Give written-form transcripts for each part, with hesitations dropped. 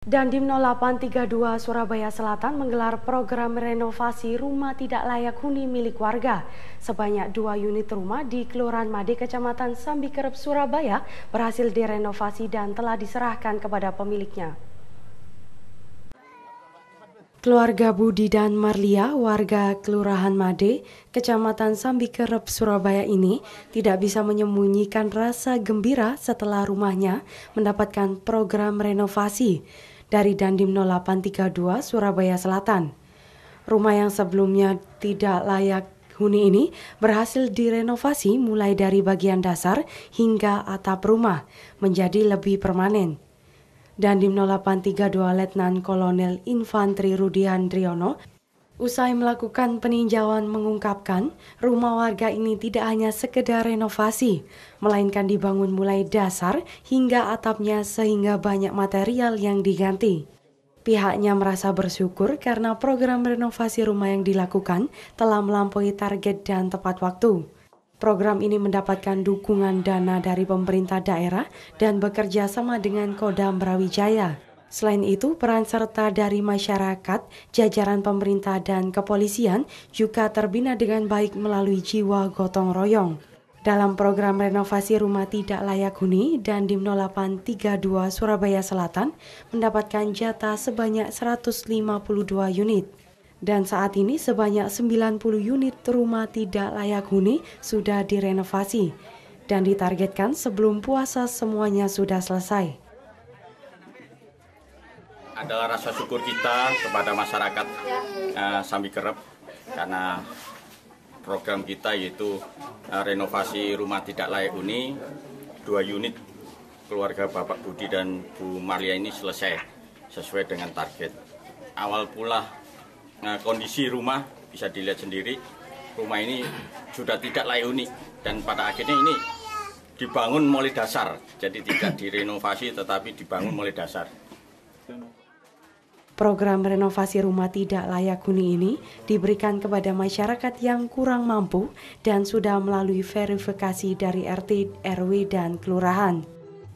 Dandim 0832 Surabaya Selatan menggelar program renovasi rumah tidak layak huni milik warga. Sebanyak 2 unit rumah di Kelurahan Made, Kecamatan Sambikerep, Surabaya berhasil direnovasi dan telah diserahkan kepada pemiliknya. Keluarga Budi dan Marlia, warga Kelurahan Made, Kecamatan Sambikerep, Surabaya ini tidak bisa menyembunyikan rasa gembira setelah rumahnya mendapatkan program renovasi dari Dandim 0832 Surabaya Selatan. Rumah yang sebelumnya tidak layak huni ini berhasil direnovasi mulai dari bagian dasar hingga atap rumah menjadi lebih permanen. Dandim 0832 Letnan Kolonel Infantri Rudian Driono usai melakukan peninjauan mengungkapkan rumah warga ini tidak hanya sekedar renovasi, melainkan dibangun mulai dasar hingga atapnya sehingga banyak material yang diganti. Pihaknya merasa bersyukur karena program renovasi rumah yang dilakukan telah melampaui target dan tepat waktu. Program ini mendapatkan dukungan dana dari pemerintah daerah dan bekerja sama dengan Kodam Brawijaya. Selain itu, peran serta dari masyarakat, jajaran pemerintah dan kepolisian juga terbina dengan baik melalui jiwa gotong royong. Dalam program renovasi rumah tidak layak huni, Dandim 0832 Surabaya Selatan mendapatkan jatah sebanyak 152 unit. Dan saat ini sebanyak 90 unit rumah tidak layak huni sudah direnovasi dan ditargetkan sebelum puasa semuanya sudah selesai. Adalah rasa syukur kita kepada masyarakat Sambikerep karena program kita yaitu renovasi rumah tidak layak huni 2 unit keluarga Bapak Budi dan Bu Marlia ini selesai sesuai dengan target. Awal pula kondisi rumah bisa dilihat sendiri, rumah ini sudah tidak layak huni dan pada akhirnya ini dibangun mulai dasar, jadi tidak direnovasi tetapi dibangun mulai dasar. Program renovasi rumah tidak layak huni ini diberikan kepada masyarakat yang kurang mampu dan sudah melalui verifikasi dari RT, RW, dan kelurahan.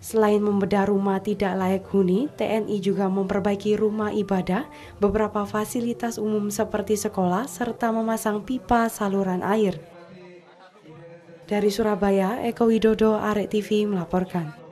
Selain membedah rumah tidak layak huni, TNI juga memperbaiki rumah ibadah, beberapa fasilitas umum seperti sekolah, serta memasang pipa saluran air. Dari Surabaya, Eko Widodo, Arek TV melaporkan.